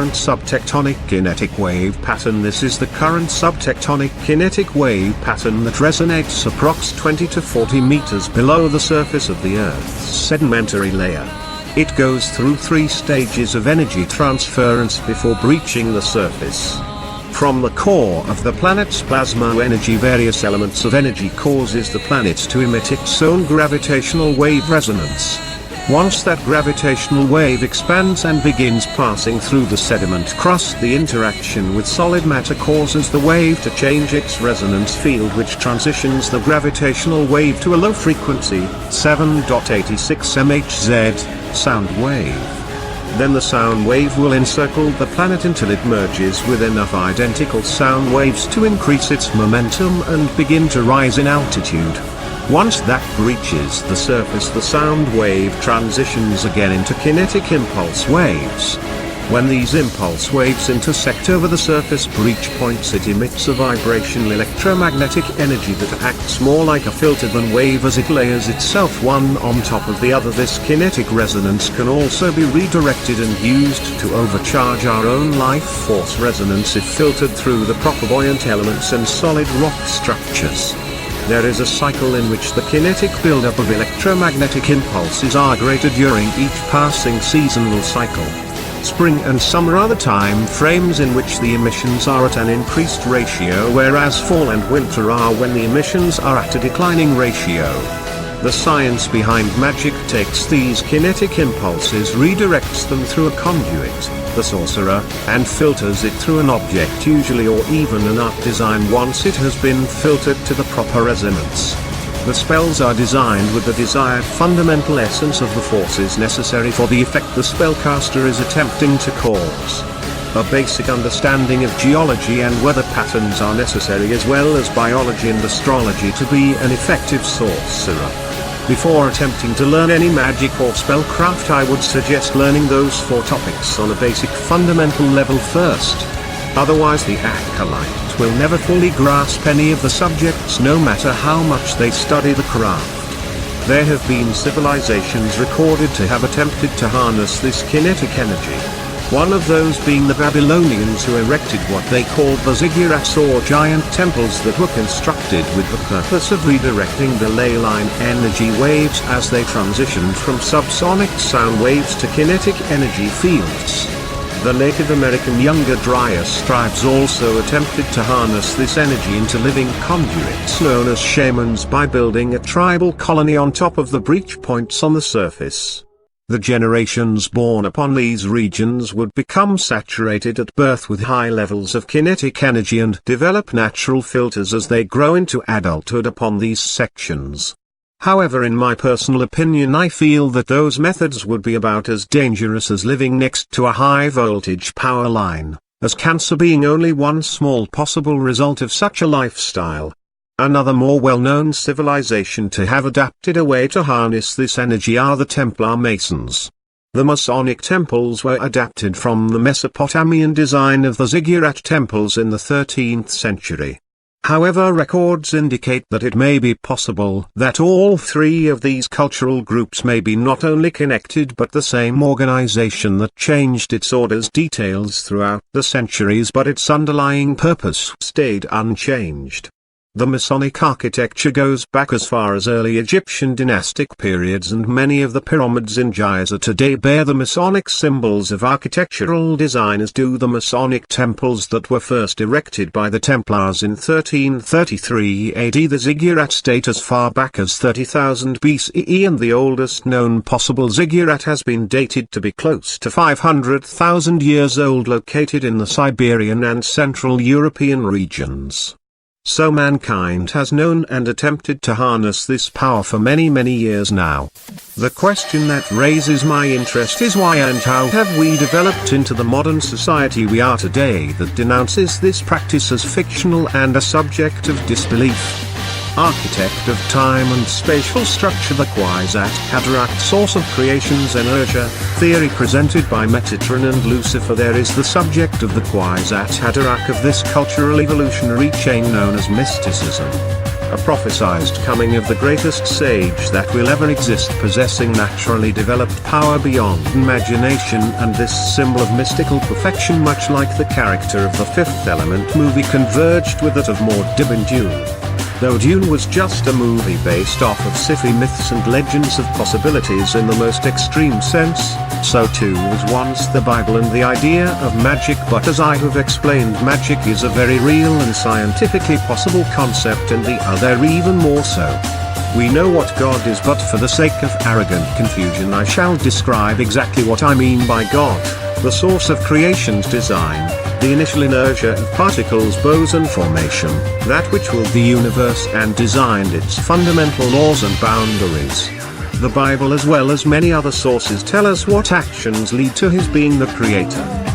current subtectonic kinetic wave pattern. This is the current subtectonic kinetic wave pattern that resonates approx 20 to 40 meters below the surface of the Earth's sedimentary layer. It goes through 3 stages of energy transference before breaching the surface. From the core of the planet's plasma energy, various elements of energy causes the planet to emit its own gravitational wave resonance. Once that gravitational wave expands and begins passing through the sediment crust, the interaction with solid matter causes the wave to change its resonance field, which transitions the gravitational wave to a low frequency, 7.86 MHz, sound wave. Then the sound wave will encircle the planet until it merges with enough identical sound waves to increase its momentum and begin to rise in altitude. Once that breaches the surface, the sound wave transitions again into kinetic impulse waves. When these impulse waves intersect over the surface breach points, it emits a vibrational electromagnetic energy that acts more like a filter than wave as it layers itself one on top of the other. This kinetic resonance can also be redirected and used to overcharge our own life force resonance if filtered through the proper buoyant elements and solid rock structures. There is a cycle in which the kinetic buildup of electromagnetic impulses are greater during each passing seasonal cycle. Spring and summer are the time frames in which the emissions are at an increased ratio, whereas fall and winter are when the emissions are at a declining ratio. The science behind Magick takes these kinetic impulses, redirects them through a conduit, the sorcerer, and filters it through an object, usually or even an art design, once it has been filtered to the proper resonance. The spells are designed with the desired fundamental essence of the forces necessary for the effect the spellcaster is attempting to cause. A basic understanding of geology and weather patterns are necessary, as well as biology and astrology, to be an effective sorcerer. Before attempting to learn any magic or spellcraft, I would suggest learning those 4 topics on a basic fundamental level first. Otherwise the acolyte will never fully grasp any of the subjects, no matter how much they study the craft. There have been civilizations recorded to have attempted to harness this kinetic energy. One of those being the Babylonians, who erected what they called the ziggurats, or giant temples that were constructed with the purpose of redirecting the ley line energy waves as they transitioned from subsonic sound waves to kinetic energy fields. The Native American Younger Dryas tribes also attempted to harness this energy into living conduits known as shamans by building a tribal colony on top of the breach points on the surface. The generations born upon these regions would become saturated at birth with high levels of kinetic energy and develop natural filters as they grow into adulthood upon these sections. However, in my personal opinion, I feel that those methods would be about as dangerous as living next to a high voltage power line, as cancer being only one small possible result of such a lifestyle. Another more well-known civilization to have adapted a way to harness this energy are the Templar Masons. The Masonic temples were adapted from the Mesopotamian design of the ziggurat temples in the 13th century. However, records indicate that it may be possible that all 3 of these cultural groups may be not only connected but the same organization that changed its orders details throughout the centuries, but its underlying purpose stayed unchanged. The Masonic architecture goes back as far as early Egyptian dynastic periods, and many of the pyramids in Giza today bear the Masonic symbols of architectural design, as do the Masonic temples that were first erected by the Templars in 1333 AD. The ziggurat date as far back as 30,000 BCE, and the oldest known possible ziggurat has been dated to be close to 500,000 years old, located in the Siberian and Central European regions. So mankind has known and attempted to harness this power for many years now. The question that raises my interest is why and how have we developed into the modern society we are today that denounces this practice as fictional and a subject of disbelief? Architect of time and spatial structure, the Kwisatz Haderach, source of creation's inertia, theory presented by Metatron and Lucifer. There is the subject of the Kwisatz Haderach of this cultural evolutionary chain known as mysticism. a prophesied coming of the greatest sage that will ever exist, possessing naturally developed power beyond imagination, and this symbol of mystical perfection, much like the character of the Fifth Element movie, converged with that of Maud in Dune. Though Dune was just a movie based off of sci-fi myths and legends of possibilities in the most extreme sense, so too was once the Bible and the idea of magic. But as I have explained, magic is a very real and scientifically possible concept, and the other even more so. We know what God is, but for the sake of arrogant confusion I shall describe exactly what I mean by God, the source of creation's design, the initial inertia of particles, boson formation, that which willed the universe and designed its fundamental laws and boundaries. The Bible as well as many other sources tell us what actions lead to his being the creator.